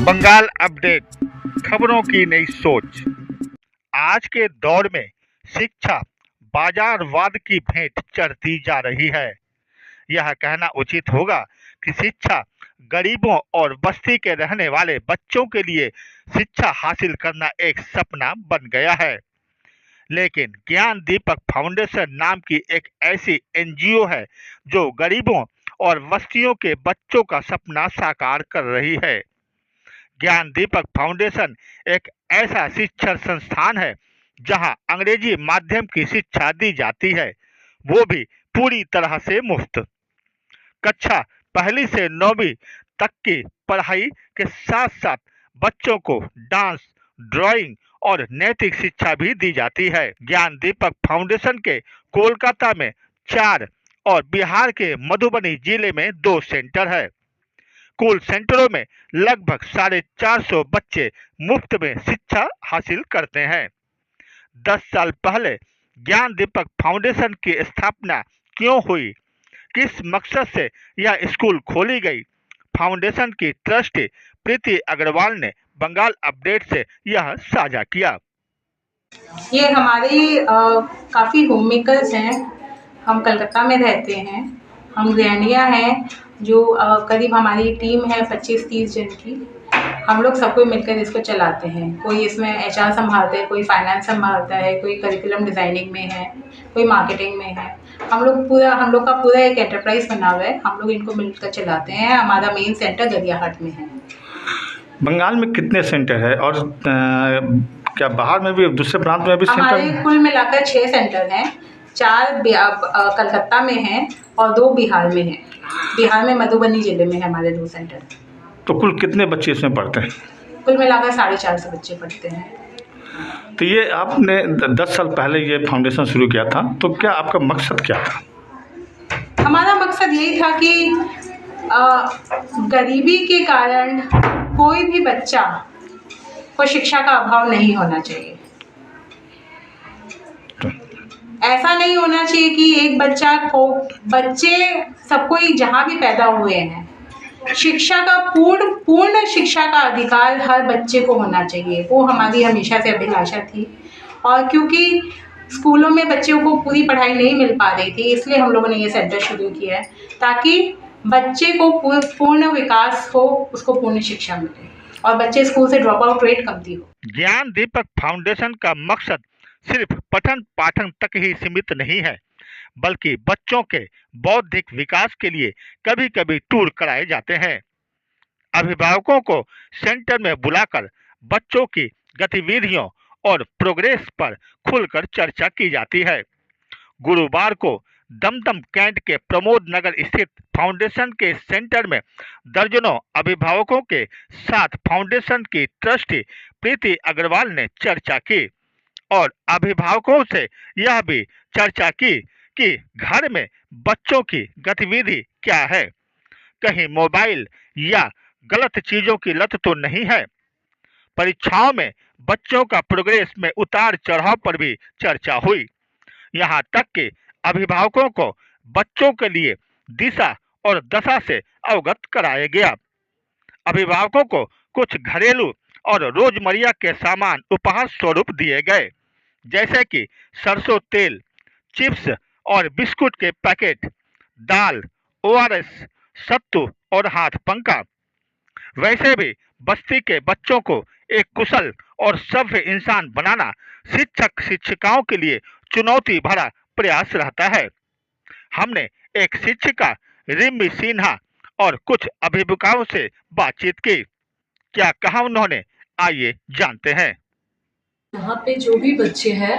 Bengal update, खबरों की नई सोच। आज के दौर में शिक्षा बाजारवाद की भेंट चढ़ती जा रही है। यह कहना उचित होगा कि शिक्षा गरीबों और बस्ती के रहने वाले बच्चों के लिए शिक्षा हासिल करना एक सपना बन गया है। लेकिन ज्ञान दीपक फाउंडेशन नाम की एक ऐसी एनजीओ है जो गरीबों और बस्तियों के बच्चों का सपना साकार कर रही है। ज्ञान दीपक फाउंडेशन एक ऐसा शिक्षण संस्थान है जहां अंग्रेजी माध्यम की शिक्षा दी जाती है, वो भी पूरी तरह से मुफ्त। कक्षा पहली से 9वीं तक की पढ़ाई के साथ साथ बच्चों को डांस, ड्राइंग और नैतिक शिक्षा भी दी जाती है। ज्ञान दीपक फाउंडेशन के कोलकाता में 4 और बिहार के मधुबनी जिले में 2 सेंटर है। कुल सेंटरों में लगभग 450 बच्चे मुफ्त में शिक्षा हासिल करते हैं। 10 साल पहले ज्ञान दीपक फाउंडेशन की स्थापना क्यों हुई, किस मकसद से यह स्कूल खोली गई, फाउंडेशन की ट्रस्टी प्रीति अग्रवाल ने बंगाल अपडेट से यह साझा किया। ये हमारे काफ़ी होम मेकर्स हैं। हम कलकत्ता में रहते हैं। हम गृहिणियाँ हैं जो करीब हमारी टीम है 25-30 जन की। हम लोग सब कोई मिलकर इसको चलाते हैं। कोई इसमें एचआर संभालता है, कोई फाइनेंस संभालता है, कोई करिकुलम डिज़ाइनिंग में है, कोई मार्केटिंग में है। हम लोग का पूरा एक एंटरप्राइज बना हुआ है। हम लोग इनको मिलकर चलाते हैं। हमारा मेन सेंटर दरियाहाट में है। बंगाल में कितने सेंटर है और क्या बाहर में भी दूसरे प्रांत में भी सेंटर? हमारे कुल मिलाकर 6 सेंटर हैं। 4 कलकत्ता में हैं और 2 बिहार में हैं। बिहार में मधुबनी जिले में है हमारे 2 सेंटर। तो कुल कितने बच्चे इसमें पढ़ते हैं? कुल मिलाकर 450 बच्चे पढ़ते हैं। तो ये आपने 10 साल पहले ये फाउंडेशन शुरू किया था, तो क्या आपका मकसद क्या था? हमारा मकसद यही था कि गरीबी के कारण कोई भी बच्चा को शिक्षा का अभाव नहीं होना चाहिए। ऐसा नहीं होना चाहिए कि एक बच्चे सब कोई जहाँ भी पैदा हुए हैं, शिक्षा का पूर्ण शिक्षा का अधिकार हर बच्चे को होना चाहिए। वो हमारी हमेशा से अभिलाषा थी। और क्योंकि स्कूलों में बच्चों को पूरी पढ़ाई नहीं मिल पा रही थी, इसलिए हम लोगों ने ये सेंटर शुरू किया है ताकि बच्चे को पूर्ण विकास हो, उसको पूर्ण शिक्षा मिले और बच्चे स्कूल से ड्रॉप आउट रेट कमती हो। ज्ञान दीपक फाउंडेशन का मकसद सिर्फ पठन पाठन तक ही सीमित नहीं है, बल्कि बच्चों के बौद्धिक विकास के लिए कभी कभी टूर कराए जाते हैं। अभिभावकों को सेंटर में बुलाकर बच्चों की गतिविधियों और प्रोग्रेस पर खुलकर चर्चा की जाती है। गुरुवार को दमदम कैंट के प्रमोद नगर स्थित फाउंडेशन के सेंटर में दर्जनों अभिभावकों के साथ फाउंडेशन की ट्रस्टी प्रीति अग्रवाल ने चर्चा की और अभिभावकों से यह भी चर्चा की कि घर में बच्चों की गतिविधि क्या है, कहीं मोबाइल या गलत चीजों की लत तो नहीं है। परीक्षाओं में बच्चों का प्रोग्रेस में उतार चढ़ाव पर भी चर्चा हुई। यहाँ तक कि अभिभावकों को बच्चों के लिए दिशा और दशा से अवगत कराया गया। अभिभावकों को कुछ घरेलू और रोजमर्रा के सामान उपहार स्वरूप दिए गए, जैसे कि सरसों तेल, चिप्स और बिस्कुट के पैकेट, दाल, ओआरएस, सत्तू और हाथ पंखा। वैसे भी बस्ती के बच्चों को एक कुशल और सभ्य इंसान बनाना शिक्षक शिक्षिकाओं के लिए चुनौती भरा प्रयास रहता है। हमने एक शिक्षिका रिम्मी सिन्हा और कुछ अभिभावकों से बातचीत की। क्या कहा उन्होंने, आइए जानते हैं। यहाँ पे जो भी बच्चे हैं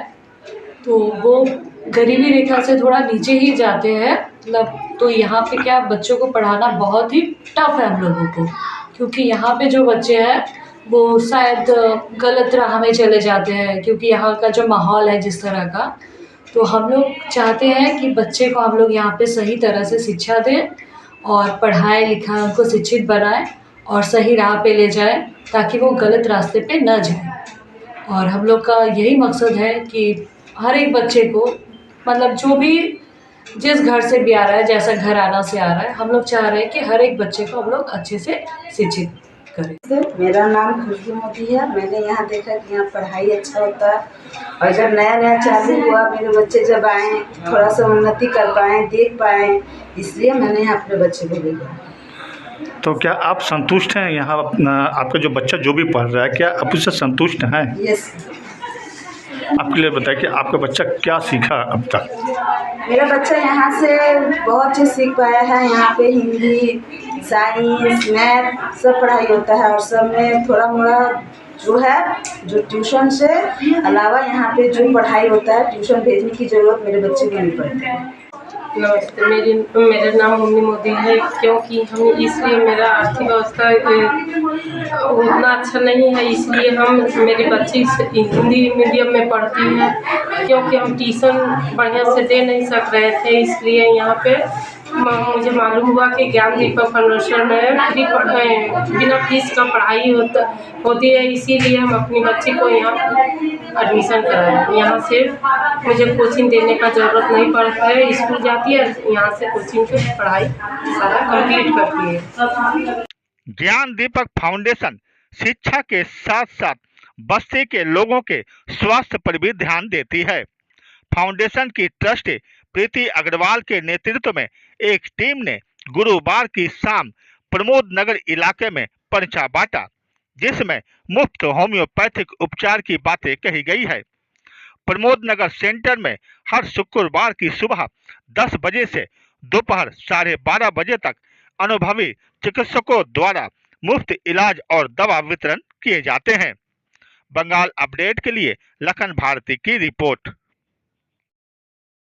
तो वो गरीबी रेखा से थोड़ा नीचे ही जाते हैं, मतलब तो यहाँ पे क्या बच्चों को पढ़ाना बहुत ही टफ है हम लोगों को, क्योंकि यहाँ पे जो बच्चे हैं वो शायद गलत राह में चले जाते हैं, क्योंकि यहाँ का जो माहौल है जिस तरह का, तो हम लोग चाहते हैं कि बच्चे को हम लोग यहाँ पे सही तरह से शिक्षा दें और पढ़ाएं लिखाएं, उनको शिक्षित बनाएं और सही राह पे ले जाएं ताकि वो गलत रास्ते पे न जाए। और हम लोग का यही मकसद है कि हर एक बच्चे को मतलब जो भी जिस घर से भी आ रहा है, जैसा घराना से आ रहा है, हम लोग चाह रहे हैं कि हर एक बच्चे को हम लोग अच्छे से शिक्षित करें। मेरा नाम खुशबू मोदी है। मैंने यहाँ देखा कि यहाँ पढ़ाई अच्छा होता है, और जब नया नया चालू हुआ, मेरे बच्चे जब आए थोड़ा सा उन्नति कर पाएँ, देख पाएँ, इसलिए मैंने यहाँ अपने बच्चे को भेजा। तो क्या आप संतुष्ट हैं यहाँ आपका जो बच्चा जो भी पढ़ रहा है, क्या आप उससे संतुष्ट हैं? यस। आपके लिए बताइए कि आपका बच्चा क्या सीखा अब तक? मेरा बच्चा यहाँ से बहुत चीज़ सीख पाया है। यहाँ पे हिंदी, साइंस, मैथ सब पढ़ाई होता है, और सब में थोड़ा मोड़ा जो है, जो ट्यूशन से अलावा यहाँ पे जो पढ़ाई होता है, ट्यूशन भेजने की ज़रूरत मेरे बच्चे को नहीं पड़ती है। नमस्ते, मेरा नाम मम्मी मोदी है। क्योंकि हम इसलिए मेरा आर्थिक अवस्था उतना अच्छा नहीं है, इसलिए हम मेरे बच्चे हिंदी मीडियम में पढ़ती हैं, क्योंकि हम ट्यूशन बढ़िया से दे नहीं सक रहे थे। इसलिए यहाँ पे मुझे मालूम हुआ कि ज्ञान दीपक फाउंडेशन में फ्री बिना फीस का पढ़ाई होती है, इसीलिए हम अपनी बच्ची को यहाँ एडमिशन कराए। यहाँ से मुझे कोचिंग देने का ज़रूरत नहीं पड़ता है, स्कूल जाती है, यहाँ से कोचिंग से पढ़ाई सारा कंप्लीट करती है। ज्ञान दीपक फाउंडेशन शिक्षा के साथ साथ बस्ती के लोगों के स्वास्थ्य पर भी ध्यान देती है। फाउंडेशन की ट्रस्टी प्रीति अग्रवाल के नेतृत्व में एक टीम ने गुरुवार की शाम प्रमोद नगर इलाके में पर्चा बांटा, जिसमें मुफ्त होम्योपैथिक उपचार की बातें कही गई है। प्रमोद नगर सेंटर में हर शुक्रवार की सुबह 10 बजे से दोपहर 12:30 बजे तक अनुभवी चिकित्सकों द्वारा मुफ्त इलाज और दवा वितरण किए जाते हैं। बंगाल अपडेट के लिए लखन भारती की रिपोर्ट।